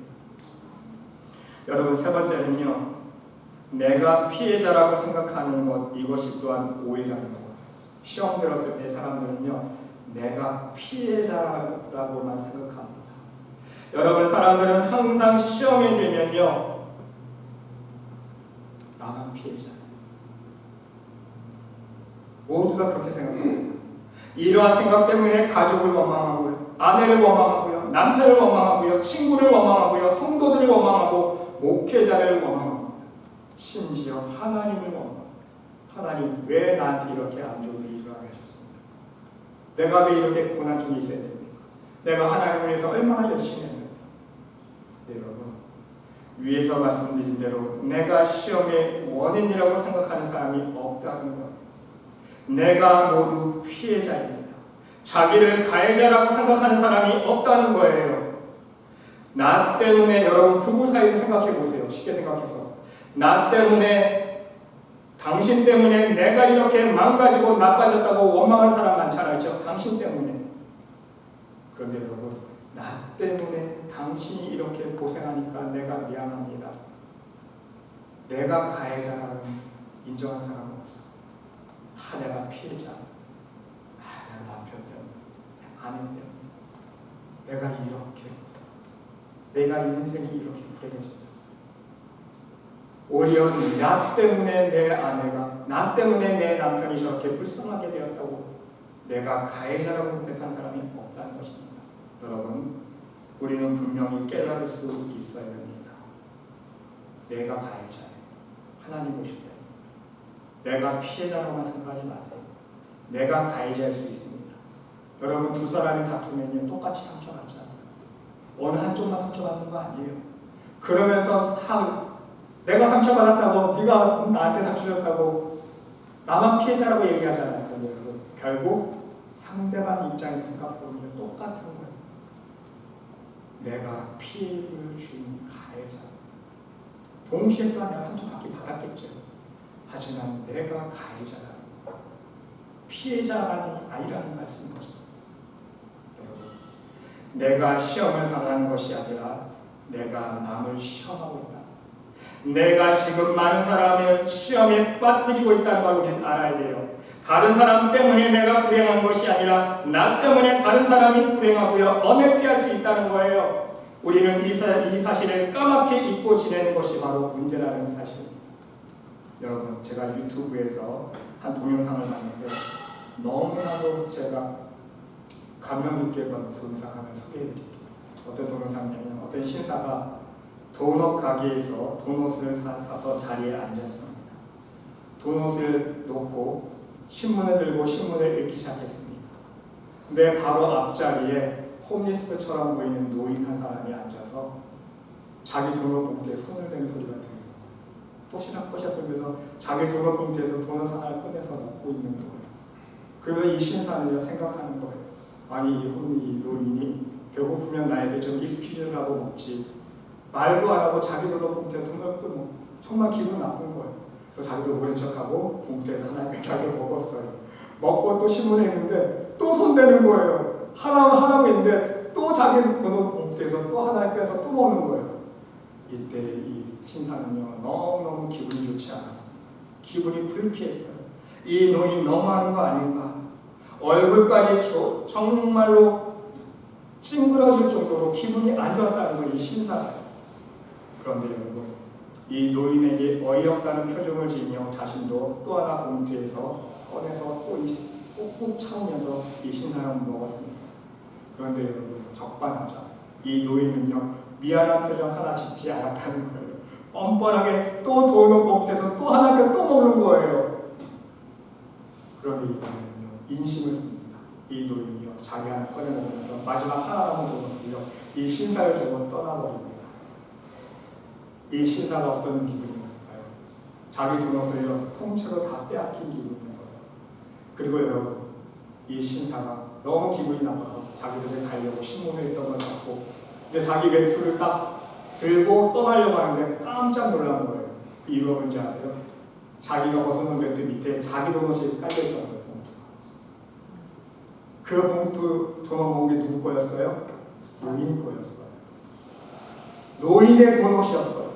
여러분, 세 번째는요, 내가 피해자라고 생각하는 것, 이것이 또한 오해라는 거예요. 시험 들었을 때 사람들은요, 내가 피해자라고만 생각합니다. 여러분, 사람들은 항상 시험에 들면요, 나만 피해자예요. 모두 다 그렇게 생각합니다. 이러한 생각 때문에 가족을 원망하고요, 아내를 원망하고요, 남편을 원망하고요, 친구를 원망하고요, 성도들을 원망하고 목회자를 원망합니다. 심지어 하나님을 원망합니다. 하나님, 왜 나한테 이렇게 안 좋은 일이 일어나게 하셨습니까? 내가 왜 이렇게 고난 중에 있어야 됩니까? 내가 하나님을 위해서 얼마나 열심히 했는데. 네, 여러분, 위에서 말씀드린 대로 내가 시험의 원인이라고 생각하는 사람이 없다는 것. 내가 모두 피해자입니다. 자기를 가해자라고 생각하는 사람이 없다는 거예요. 나 때문에, 여러분 부부 사이를 생각해 보세요. 쉽게 생각해서 나 때문에, 당신 때문에 내가 이렇게 망가지고 나빠졌다고 원망하는 사람 많잖아요. 당신 때문에. 그런데 여러분, 나 때문에 당신이 이렇게 고생하니까 내가 미안합니다. 내가 가해자라는 인정한 사람은 없어. 다 내가 피해자. 내가 남편 때문에, 아내 때문에, 내가 이렇게, 내가 인생이 이렇게 불행해졌다. 오히려 나 때문에 내 아내가, 나 때문에 내 남편이 저렇게 불쌍하게 되었다고 내가 가해자라고 고백한 사람이 없다는 것입니다. 여러분, 우리는 분명히 깨달을 수 있어야 됩니다. 내가 가해자예요. 하나님 보실 때 내가 피해자라고만 생각하지 마세요. 내가 가해자일 수 있습니다. 여러분, 두 사람이 다투면요, 똑같이 상처받지 않아요. 어느 한쪽만 상처받는 거 아니에요. 그러면서 내가 상처받았다고, 네가 나한테 상처줬다고 나만 피해자라고 얘기하잖아요. 그런데 여러분, 결국 상대방 입장에서 생각해보면 똑같은 거예요. 내가 피해를 준 가해자. 동시에 또한 내가 상처받긴 받았겠죠. 하지만 내가 가해자라는 거, 피해자가 아니라는 말씀인 것입니다. 여러분, 내가 시험을 당하는 것이 아니라 내가 남을 시험하고 있다. 내가 지금 많은 사람을 시험에 빠뜨리고 있다는 걸 우리는 알아야 돼요. 다른 사람 때문에 내가 불행한 것이 아니라 나 때문에 다른 사람이 불행하고요 언해 피할 수 있다는 거예요. 우리는 이 사실을 까맣게 잊고 지내는 것이 바로 문제라는 사실. 여러분, 제가 유튜브에서 한 동영상을 봤는데 너무나도 제가 감명 깊게 본 동영상을 소개해드릴게요. 어떤 동영상이냐면 어떤 신사가 도넛 가게에서 도넛을 사서 자리에 앉았습니다. 도넛을 놓고 신문을 들고 신문을 읽기 시작했습니다. 근데 바로 앞자리에 홈리스처럼 보이는 노인 한 사람이 앉아서 자기 도넛 봉투에 손을 대는 소리가 들려요. 포시락포시락 소리면서 자기 도넛 봉투에서 도넛 하나를 꺼내서 먹고 있는 거예요. 그러면 이 신사는요 생각하는 거예요. 아니 이 노인이 배고프면 나에게 좀 익스큐즈를 하고 먹지, 말도 안 하고 자기 도넛 봉투에 돈을 끊고 정말 기분 나쁜 거예요. 그래서 자기도 모른 척하고 봉투에서 하나 빼서 먹었어요. 먹고 또 신문을 읽는데 또 손대는 거예요. 하나고 있는데 또 자기 도넛 봉투에서 또 하나를 빼서 또 먹는 거예요. 이때 이 신사는요 너무너무 기분이 좋지 않았습니다. 기분이 불쾌했어요. 이 노인 너무하는 거 아닌가? 얼굴까지 정말로 찡그러질 정도로 기분이 안 좋았다는 건 이 신사예요. 그런데 여러분, 이 노인에게 어이없다는 표정을 지으며 자신도 또 하나 봉투에서 꺼내서 또 꾹꾹 참으면서 이 신사는 먹었습니다. 그런데 여러분, 적반하장 이 노인은요 미안한 표정 하나 짓지 않았다는 거예요. 뻔뻔하게 또 도넛 봉투에서 또 하나 또 먹는 거예요. 그런데 이번에는요 인심을 씁니다. 이 노인이요 자기 하나 꺼내 먹으면서 마지막 하나 남은 도넛을요 이 신사를 주고 떠나버립니다. 이 신사가 어떤 기분이었을까요? 자기 도넛을요 통째로 다 빼앗긴 기분인 거예요. 그리고 여러분, 이 신사가 너무 기분이 나빠서 자기도 이제 가려고 신문을 읽던 걸 잡고 이제 자기 외투를 딱 들고 떠나려고 하는데 깜짝 놀란 거예요. 이유가 뭔지 아세요? 자기가 벗어놓은 외투 밑에 자기 도넛이 깔려있던 거예요. 그 봉투 도넛 먹은 게 누구 거였어요? 노인 거였어요. 노인의 도넛이었어요.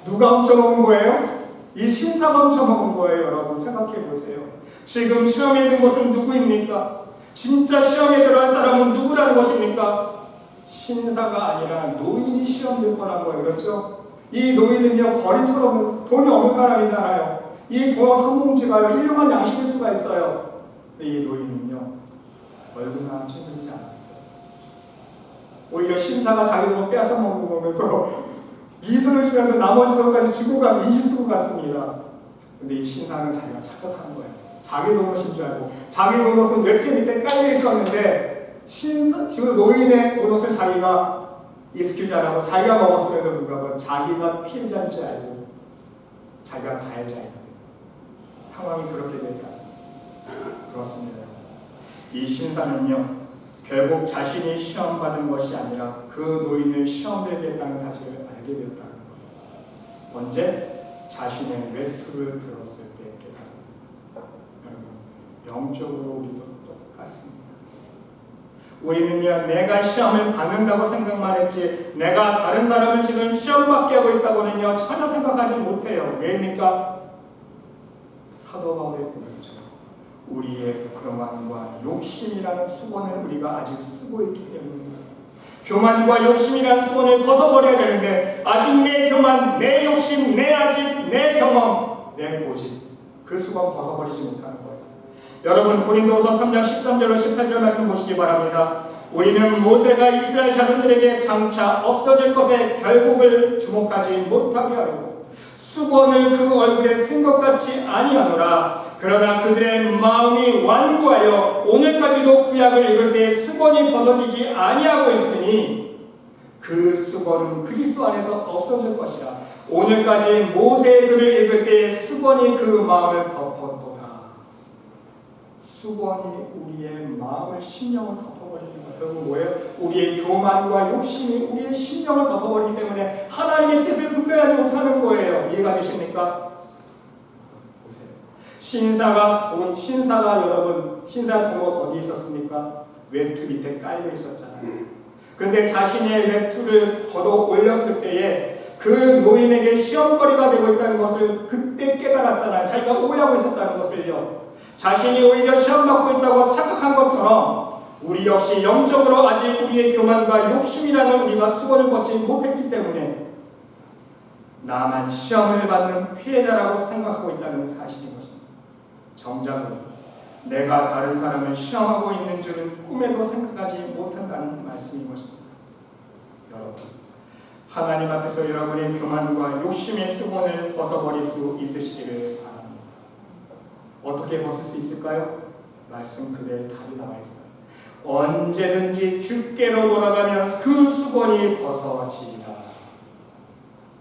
누가 훔쳐먹은 거예요? 이 신사가 훔쳐먹은 거예요. 여러분 생각해 보세요. 지금 시험에 든 것은 누구입니까? 진짜 시험에 들어갈 사람은 누구라는 것입니까? 신사가 아니라 노인이 시험 들 거란 거예요. 그렇죠? 이 노인은요 거리처럼 돈이 없는 사람이잖아요. 이 도넛 한 봉지가요 일용할 양식일 수가 있어요. 이 노인은요 얼마나 찡그리지 않았어요. 오히려 신사가 자기 돈을 빼앗아 먹는 거 보면서 미소를 주면서 나머지 돈까지 주고 인심 쓰고 갔습니다. 근데 이 신사는 자기가 착각한 거예요. 자기 도넛인 줄 알고 자기 도넛은 외투 밑에 깔려 있었는데 지금 노인의 도넛을 자기가 익스큐즈 안 하고 자기가 먹었음에도 불구하고 자기가 피해자인 줄 알고 자기가 가해자예요. 상황이 그렇게 되니까 그렇습니다. 이 신사는요 결국 자신이 시험 받은 것이 아니라 그 노인을 시험 들게 했다는 사실을 알게 되었다는 거예요. 언제? 자신의 외투를 들었을 때 깨달은. 여러분, 영적으로 우리도 똑같습니다. 우리는요 내가 시험을 받는다고 생각만 했지 내가 다른 사람을 지금 시험 받게 하고 있다고는요 전혀 생각하지 못해요. 왜입니까? 사도 바울의 고백처럼 우리의 교만과 욕심이라는 수건을 우리가 아직 쓰고 있기 때문입니다. 교만과 욕심이라는 수건을 벗어버려야 되는데 아직 내 교만, 내 욕심, 내 아집, 내 경험, 내 고집 그 수건 벗어버리지 못하는 거예요. 여러분 고린도서 3장 13절로 18절 말씀 보시기 바랍니다. 우리는 모세가 이스라엘 자손들에게 장차 없어질 것에 결국을 주목하지 못하게 하려고 수건을 그 얼굴에 쓴 것 같이 아니하노라. 그러나 그들의 마음이 완고하여 오늘까지도 구약을 읽을 때 수건이 벗어지지 아니하고 있으니 그 수건은 그리스도 안에서 없어질 것이라. 오늘까지 모세의 글을 읽을 때 수건이 그 마음을 덮었도다. 수건이 우리의 마음을 심령을 덮어버리는 거예요. 결국 뭐예요? 우리의 교만과 욕심이 우리의 심령을 덮어버리기 때문에 하나님의 뜻을 분별하지 못하는 거예요. 이해가 되십니까? 보세요. 신사가 여러분 신사 도넛 어디 있었습니까? 외투 밑에 깔려 있었잖아요. 근데 자신의 외투를 걷어 올렸을 때에 그 노인에게 시험거리가 되고 있다는 것을 그때 깨달았잖아요. 자기가 오해하고 있었다는 것을요. 자신이 오히려 시험받고 있다고 착각한 것처럼 우리 역시 영적으로 아직 우리의 교만과 욕심이라는 우리가 수건을 벗지 못했기 때문에 나만 시험을 받는 피해자라고 생각하고 있다는 사실인 것입니다. 정작은 내가 다른 사람을 시험하고 있는 줄은 꿈에도 생각하지 못한다는 말씀인 것입니다. 여러분, 하나님 앞에서 여러분의 교만과 욕심의 수건을 벗어버릴 수 있으시기를 바랍니다. 어떻게 벗을 수 있을까요? 말씀 그대의 답이 나와 있어요. 언제든지 주께로 돌아가면 그 수건이 벗어지리라.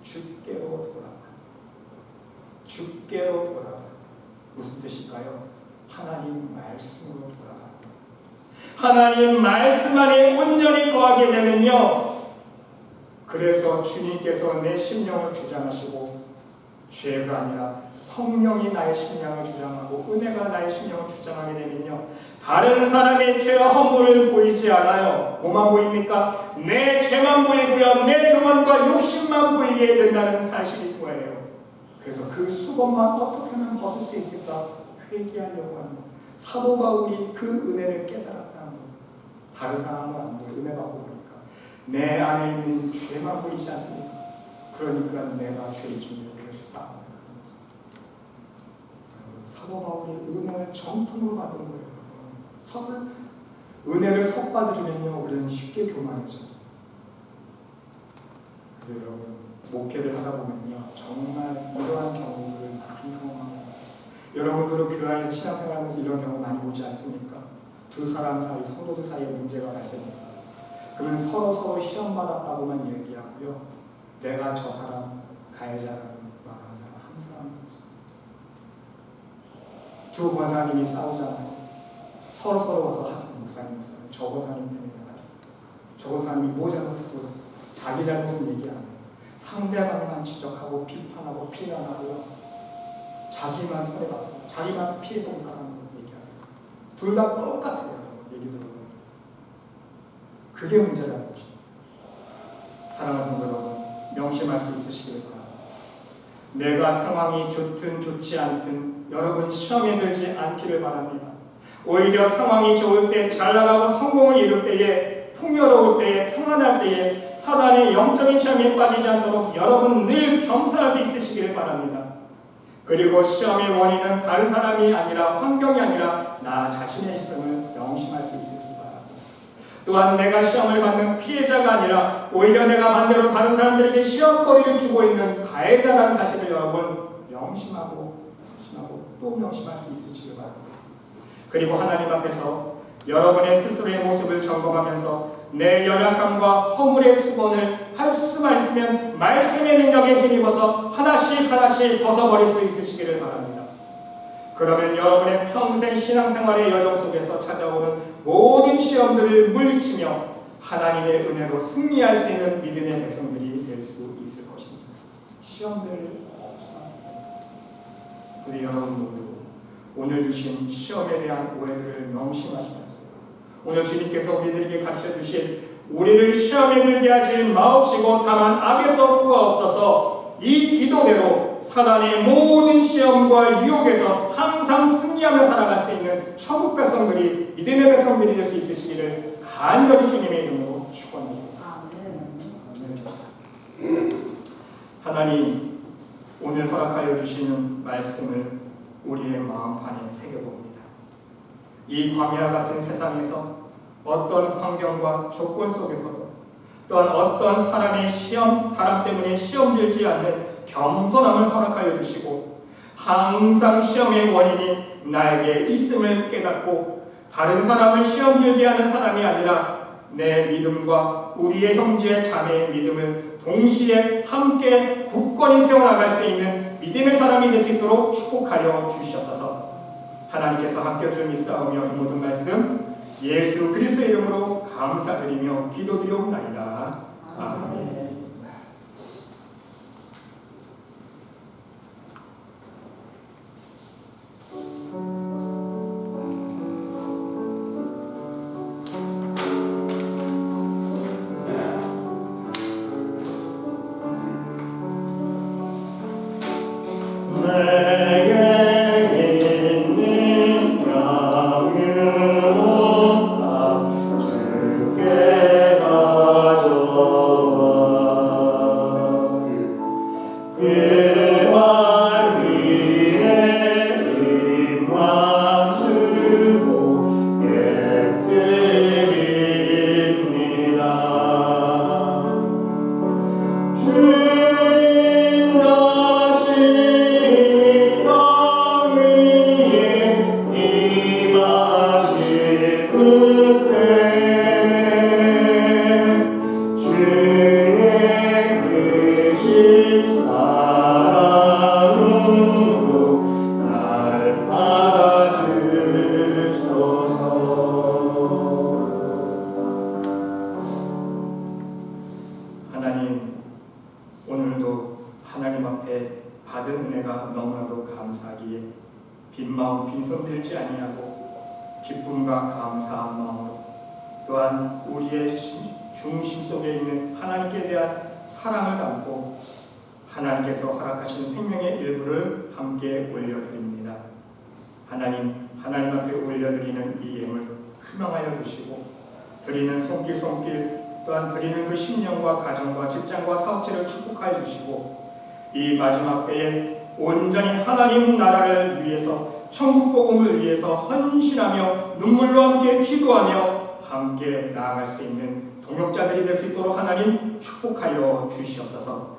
주께로 돌아가. 주께로 돌아가. 무슨 뜻일까요? 하나님 말씀으로 돌아가. 하나님 말씀 안에 온전히 거하게 되면요. 그래서 주님께서 내 심령을 주장하시고 죄가 아니라 성령이 나의 심령을 주장하고 은혜가 나의 심령을 주장하게 되면요. 다른 사람의 죄와 허물을 보이지 않아요. 뭐만 보입니까? 내 죄만 보이고요. 내 교만과 욕심만 보이게 된다는 사실일 거예요. 그래서 그 수건만 어떻게 하면 벗을 수 있을까? 회개하려고 하는 것. 사도 바울이 그 은혜를 깨달았다는 것. 다른 사람은 안 보여. 은혜가 보이니까. 내 안에 있는 죄만 보이지 않습니까? 그러니까 내가 죄인을 될 수 있다. 사도 바울이 은혜를 정통으로 받은 거예요. 은혜를 섭받으려면요, 우리는 쉽게 교만해져. 그래서 여러분, 목회를 하다 보면요, 정말 이러한 경우를 많이 경험합니다. 여러분들은 교회 안에서 신앙생활하면서 이런 경우 많이 보지 않습니까? 두 사람 사이, 성도들 사이에 문제가 발생했어요. 그러면 서로 시험받았다고만 얘기하고요. 내가 저 사람 가해자라는 말하는 사람 한 사람도 없어요. 두 권사님이 싸우잖아요. 서로 와서 하세요. 목사님, 저 권사님 때문에 저 권사님이 뭐 잘못했고 자기 잘못은 얘기 안 해요. 상대방만 지적하고 비판하고 비난하고요. 자기만 손해받고 자기만 피해본 사람으로 얘기하고 둘 다 똑같아요. 얘기 들어보면. 그게 문제라는 거죠. 사랑하는 성도 여러분, 명심할 수 있으시길 바랍니다. 내가 상황이 좋든 좋지 않든 여러분 시험에 들지 않기를 바랍니다. 오히려 상황이 좋을 때, 잘 나가고 성공을 이룰 때에, 풍요로울 때에, 평안할 때에 사단의 영적인 시험에 빠지지 않도록 여러분 늘 겸손할 수 있으시길 바랍니다. 그리고 시험의 원인은 다른 사람이 아니라 환경이 아니라 나 자신의 있음을 명심할 수 있으길 바랍니다. 또한 내가 시험을 받는 피해자가 아니라 오히려 내가 반대로 다른 사람들에게 시험거리를 주고 있는 가해자라는 사실을 여러분 명심하고 또 명심할 수 있으시길 바랍니다. 그리고 하나님 앞에서 여러분의 스스로의 모습을 점검하면서 내 연약함과 허물의 수건을 할 수만 있으면 말씀의 능력에 힘입어서 하나씩 벗어버릴 수 있으시기를 바랍니다. 그러면 여러분의 평생 신앙생활의 여정 속에서 찾아오는 모든 시험들을 물리치며 하나님의 은혜로 승리할 수 있는 믿음의 백성들이 될 수 있을 것입니다. 시험들을 우리 여러분 모두 오늘 주신 시험에 대한 오해들을 명심하시면서 오늘 주님께서 우리들에게 가르쳐 주신 우리를 시험에 들게 하지 마옵시고 다만 악에서 구하옵소서 이 기도대로 사단의 모든 시험과 유혹에서 항상 승리하며 살아갈 수 있는 천국 백성들이 믿음의 백성들이 될 수 있으시기를 간절히 주님의 이름으로 축원합니다. 하나님 오늘 허락하여 주시는 말씀을 우리의 마음판에 새겨봅니다. 이 광야 같은 세상에서 어떤 환경과 조건 속에서도 또한 어떤 사람 때문에 시험 들지 않는 겸손함을 허락하여 주시고 항상 시험의 원인이 나에게 있음을 깨닫고 다른 사람을 시험 들게 하는 사람이 아니라 내 믿음과 우리의 형제 자매의 믿음을 동시에 함께 굳건히 세워나갈 수 있는 믿음의 사람이 될 수 있도록 축복하여 주시옵소서. 하나님께서 함께 주님이싸우며 이 모든 말씀 예수 그리스도의 이름으로 감사드리며 기도드리옵나이다. 아멘. 감사한 마음으로 또한 우리의 중심 속에 있는 하나님께 대한 사랑을 담고 하나님께서 허락하신 생명의 일부를 함께 올려드립니다. 하나님 앞에 올려드리는 이 예물 희망하여 주시고 드리는 손길 또한 드리는 그 심령과 가정과 직장과 사업체를 축복하여 주시고 이 마지막 때에 온전히 하나님 나라를 위해서 천국 복음을 위해서 헌신하며 눈물로 함께 기도하며 함께 나아갈 수 있는 동역자들이 될 수 있도록 하나님 축복하여 주시옵소서.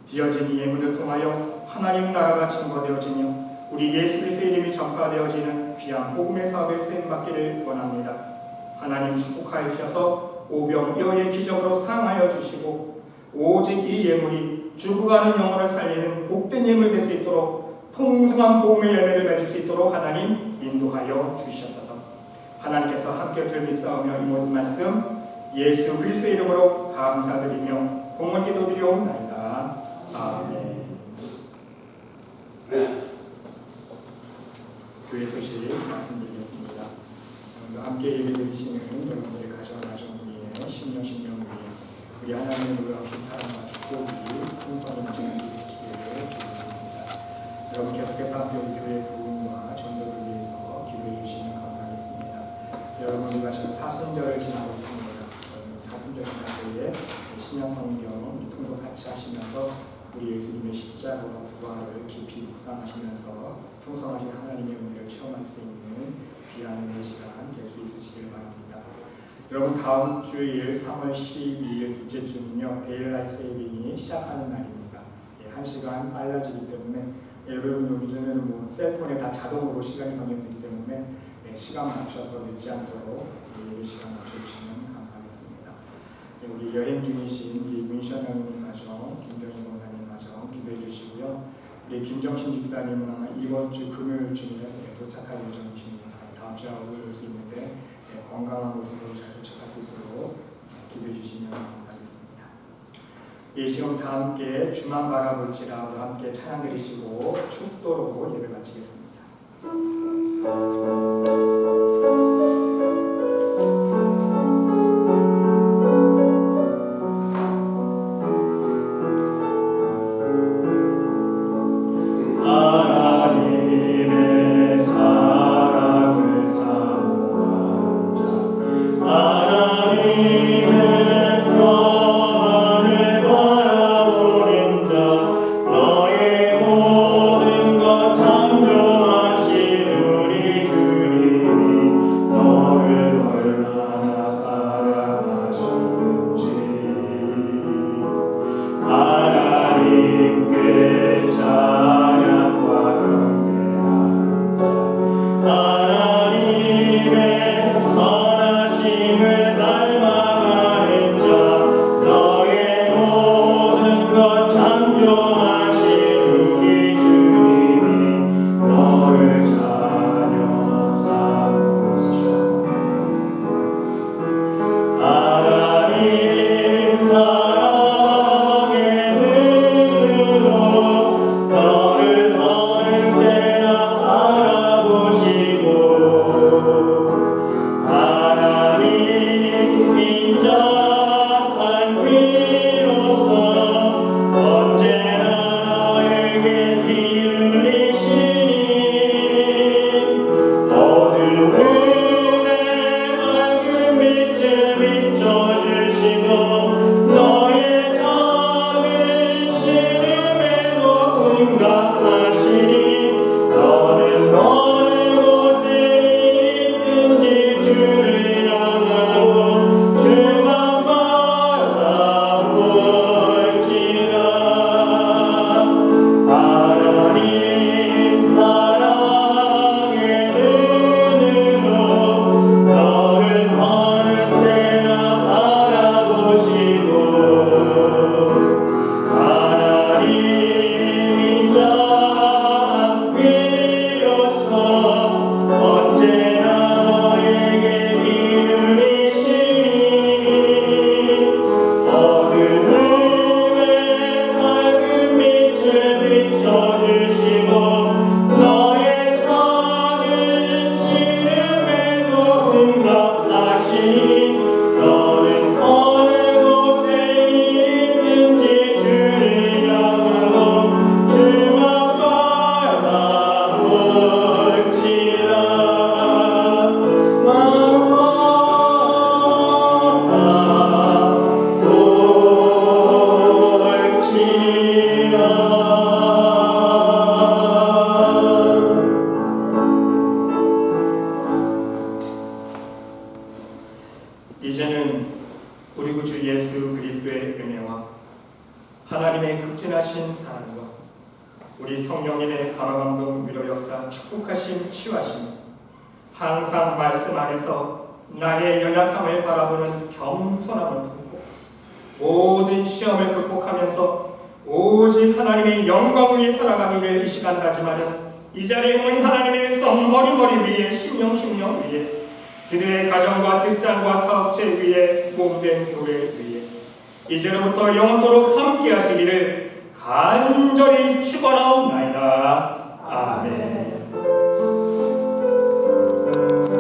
드려진 이 예물을 통하여 하나님 나라가 증거되어지며 우리 예수 그리스도의 이름이 전파되어지는 귀한 복음의 사업에 쓰임받기를 원합니다. 하나님 축복하여 주셔서 오병이어의 기적으로 사용하여 주시고 오직 이 예물이 죽어가는 영혼을 살리는 복된 예물 될 수 있도록 풍성한 복음의 열매를 맺을 수 있도록 하나님 인도하여 주시옵소서. 하나님께서 함께 줄 믿사오며 이 모든 말씀 예수 그리스도의 이름으로 감사드리며 공헌 기도드리옵나이다. 아멘. 교회 소식 말씀드리겠습니다. 함께 예배드리시는 여러분들의 가정가정위에 신령신령위에 우리 하나님의 놀라우신 사랑과 축복이 풍성히 나중에 있으시기를 기도드립니다. 여러분 계속해서 함께 우리 교회 부흥과 전도를 위해서 기도해 주시면 감사하겠습니다. 여러분 우리가 지금 사순절을 지나고 있습니다. 사순절 지날 때에 신약성경 통독 같이 하시면서 우리 예수님의 십자가와 부활을 깊이 묵상하시면서 풍성하신 하나님의 은혜를 체험할 수 있는 귀한 은혜 시간 될 수 있으시길 바랍니다. 여러분 다음 주일 3월 12일 둘째 주는요 데일라이트 세이빙이 시작하는 날입니다. 1시간 빨라지기 때문에 여러분 요즘에는 셀폰에 다 자동으로 시간이 반영되기 때문에 시간 맞춰서 늦지 않도록 예배 시간 맞춰주시면 감사하겠습니다. 우리 여행 중이신 이 문션영님 가정, 김정희 목사님 가정 기도해 주시고요. 우리 김정신 집사님은 아마 이번 주 금요일쯤에 도착할 예정이십니다. 다음 주에 올 수 있는데 건강한 모습으로 잘 도착할 수 있도록 기도해 주시면 감사하겠습니다. 이 시간 다 함께 주만 바라볼지라 함께 찬양 드리시고 축도로 예배 마치겠습니다. 너의 모든 것 창조하신 우리 주 이제는 우리 구주 예수 그리스도의 은혜와 하나님의 극진하신 사랑과 우리 성령님의 감화감동 위로 역사 축복하심 치유하심 항상 말씀 안에서 나의 연약함을 바라보는 겸손함을 품고 모든 시험을 극복하면서 오직 하나님의 영광을 위해 살아가기를 이 시간 다짐하는 이 자리에 모인 하나님의 성 머리 위에 심령 위에 그들의 가정과 직장과 사업체 위에 몸된 교회 위에 이제로부터 영원토록 함께 하시기를 간절히 축원하옵나이다. 아멘.